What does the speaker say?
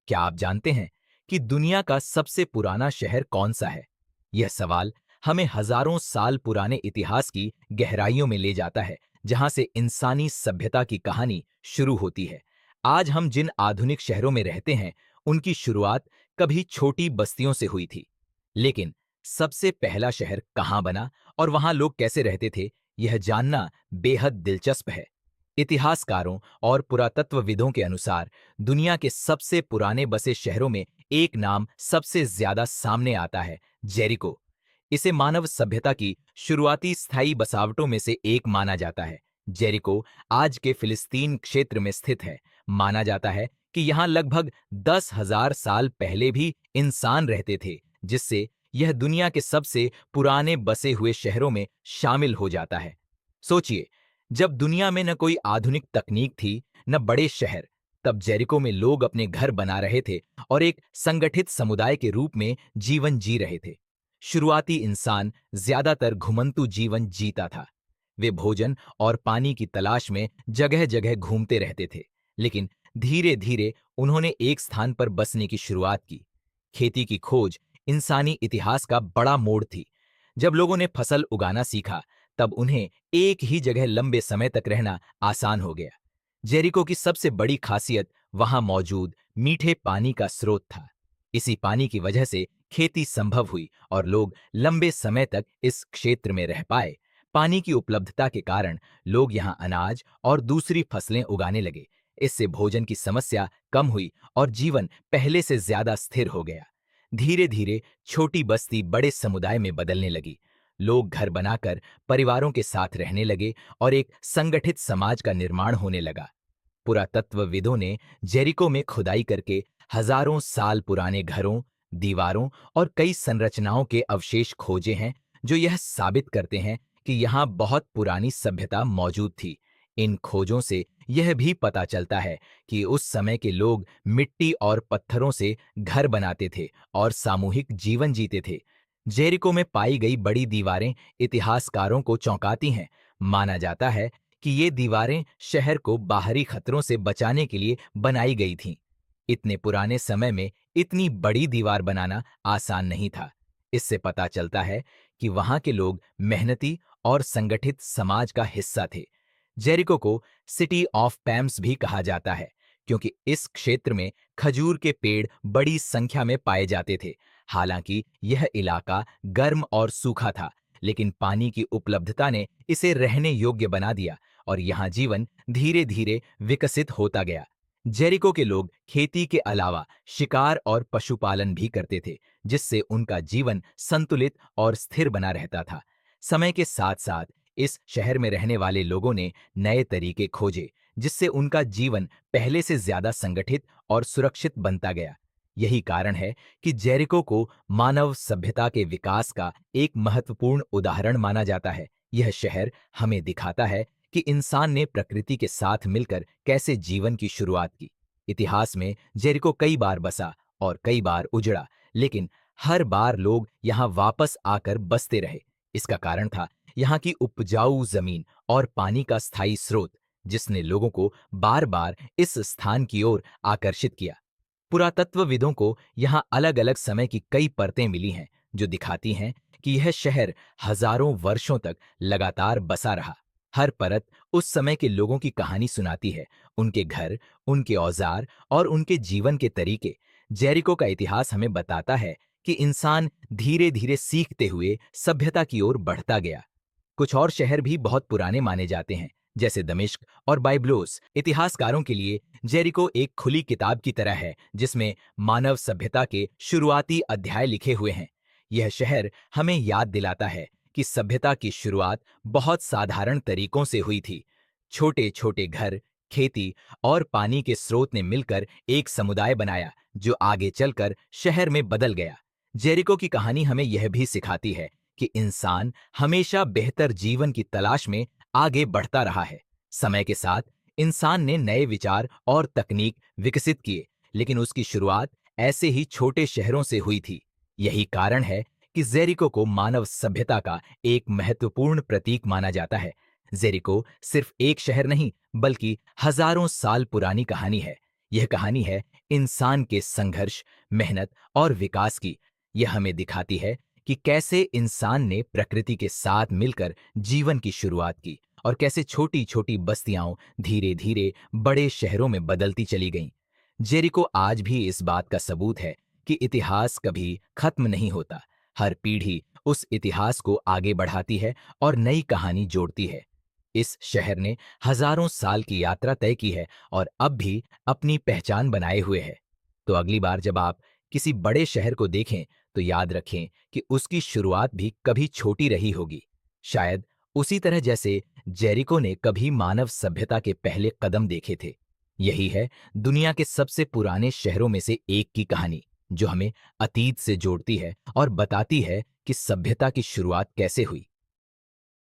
क्या आप जानते हैं कि दुनिया का सबसे पुराना शहर कौन सा है? यह सवाल हमें हजारों साल पुराने इतिहास की गहराइयों में ले जाता है, जहां से इंसानी सभ्यता की कहानी शुरू होती है। आज हम जिन आधुनिक शहरों में रहते हैं, उनकी शुरुआत कभी छोटी बस्तियों से हुई थी। लेकिन सबसे पहला शहर कहां बना और वहां लोग कैसे रहते थे, यह जानना बेहद दिलचस्प है। इतिहासकारों और पुरातत्वविदों के अनुसार दुनिया के सबसे पुराने बसे शहरों में एक नाम सबसे ज्यादा सामने आता है, जेरिको। इसे मानव सभ्यता की शुरुआती स्थायी बसावटों में से एक माना जाता है। जेरिको आज के फिलिस्तीन क्षेत्र में स्थित है। माना जाता है कि यहाँ लगभग 10,000 साल पहले भी इंसान रहते थे, जिससे यह दुनिया के सबसे पुराने बसे हुए शहरों में शामिल हो जाता है। सोचिए, जब दुनिया में न कोई आधुनिक तकनीक थी, न बड़े शहर, तब जेरिको में लोग अपने घर बना रहे थे और एक संगठित समुदाय के रूप में जीवन जी रहे थे। शुरुआती इंसान ज्यादातर घुमंतू जीवन जीता था। वे भोजन और पानी की तलाश में जगह जगह घूमते रहते थे, लेकिन धीरे धीरे उन्होंने एक स्थान पर बसने की शुरुआत की। खेती की खोज इंसानी इतिहास का बड़ा मोड़ थी। जब लोगों ने फसल उगाना सीखा, तब उन्हें एक ही जगह लंबे समय तक रहना आसान हो गया। जेरिको की सबसे बड़ी खासियत वहां मौजूद मीठे पानी का स्रोत था। इसी पानी की वजह से खेती संभव हुई और लोग लंबे समय तक इस क्षेत्र में रह पाए। पानी की उपलब्धता के कारण लोग यहां अनाज और दूसरी फसलें उगाने लगे। इससे भोजन की समस्या कम हुई और जीवन पहले से ज्यादा स्थिर हो गया। धीरे धीरे छोटी बस्ती बड़े समुदाय में बदलने लगी। लोग घर बनाकर परिवारों के साथ रहने लगे और एक संगठित समाज का निर्माण होने लगा। पुरातत्वविदों ने जेरिको में खुदाई करके हजारों साल पुराने घरों, दीवारों और कई संरचनाओं के अवशेष खोजे हैं, जो यह साबित करते हैं कि यहाँ बहुत पुरानी सभ्यता मौजूद थी। इन खोजों से यह भी पता चलता है कि उस समय के लोग मिट्टी और पत्थरों से घर बनाते थे और सामूहिक जीवन जीते थे। जेरिको में पाई गई बड़ी दीवारें इतिहासकारों को चौंकाती हैं। माना जाता है कि ये दीवारें शहर को बाहरी खतरों से बचाने के लिए बनाई गई थीं। इतने पुराने समय में इतनी बड़ी दीवार बनाना आसान नहीं था। इससे पता चलता है कि वहां के लोग मेहनती और संगठित समाज का हिस्सा थे। जेरिको को सिटी ऑफ पैम्स भी कहा जाता है, क्योंकि इस क्षेत्र में खजूर के पेड़ बड़ी संख्या में पाए जाते थे। हालांकि यह इलाका गर्म और सूखा था, लेकिन पानी की उपलब्धता ने इसे रहने योग्य बना दिया और यहाँ जीवन धीरे धीरे विकसित होता गया। जेरिको के लोग खेती के अलावा शिकार और पशुपालन भी करते थे, जिससे उनका जीवन संतुलित और स्थिर बना रहता था। समय के साथ साथ इस शहर में रहने वाले लोगों ने नए तरीके खोजे, जिससे उनका जीवन पहले से ज्यादा संगठित और सुरक्षित बनता गया। यही कारण है कि जेरिको को मानव सभ्यता के विकास का एक महत्वपूर्ण उदाहरण माना जाता है। यह शहर हमें दिखाता है कि इंसान ने प्रकृति के साथ मिलकर कैसे जीवन की शुरुआत की। इतिहास में जेरिको कई बार बसा और कई बार उजड़ा, लेकिन हर बार लोग यहाँ वापस आकर बसते रहे। इसका कारण था यहाँ की उपजाऊ जमीन और पानी का स्थायी स्रोत, जिसने लोगों को बार बार इस स्थान की ओर आकर्षित किया। पुरातत्वविदों को यहाँ अलग अलग समय की कई परतें मिली हैं, जो दिखाती हैं कि यह शहर हजारों वर्षों तक लगातार बसा रहा। हर परत उस समय के लोगों की कहानी सुनाती है, उनके घर, उनके औजार और उनके जीवन के तरीके। जेरिको का इतिहास हमें बताता है कि इंसान धीरे धीरे सीखते हुए सभ्यता की ओर बढ़ता गया। कुछ और शहर भी बहुत पुराने माने जाते हैं, जैसे दमिश्क और बाइब्लोस। इतिहासकारों के लिए जेरिको एक खुली किताब की तरह है, जिसमें मानव सभ्यता के शुरुआती अध्याय लिखे हुए हैं। यह शहर हमें याद दिलाता है कि सभ्यता की शुरुआत बहुत साधारण तरीकों से हुई थी। छोटे छोटे घर, खेती और पानी के स्रोत ने मिलकर एक समुदाय बनाया, जो आगे चलकर शहर में बदल गया। जेरिको की कहानी हमें यह भी सिखाती है कि इंसान हमेशा बेहतर जीवन की तलाश में आगे बढ़ता रहा है। समय के साथ इंसान ने नए विचार और तकनीक विकसित किए, लेकिन उसकी शुरुआत ऐसे ही छोटे शहरों से हुई थी। यही कारण है कि जेरिको को मानव सभ्यता का एक महत्वपूर्ण प्रतीक माना जाता है। जेरिको सिर्फ एक शहर नहीं, बल्कि हजारों साल पुरानी कहानी है। यह कहानी है इंसान के संघर्ष, मेहनत और विकास की। यह हमें दिखाती है कि कैसे इंसान ने प्रकृति के साथ मिलकर जीवन की शुरुआत की और कैसे छोटी-छोटी बस्तियां धीरे-धीरे बड़े शहरों में बदलती चली गईं। जेरिको आज भी इस बात का सबूत है कि इतिहास कभी खत्म नहीं होता। हर पीढ़ी उस इतिहास को आगे बढ़ाती है और नई कहानी जोड़ती है। इस शहर ने हजारों साल की यात्रा तय की है और अब भी अपनी पहचान बनाए हुए है। तो अगली बार जब आप किसी बड़े शहर को देखें तो याद रखें कि उसकी शुरुआत भी कभी छोटी रही होगी, शायद उसी तरह जैसे जेरिको ने कभी मानव सभ्यता के पहले कदम देखे थे। यही है दुनिया के सबसे पुराने शहरों में से एक की कहानी, जो हमें अतीत से जोड़ती है और बताती है कि सभ्यता की शुरुआत कैसे हुई।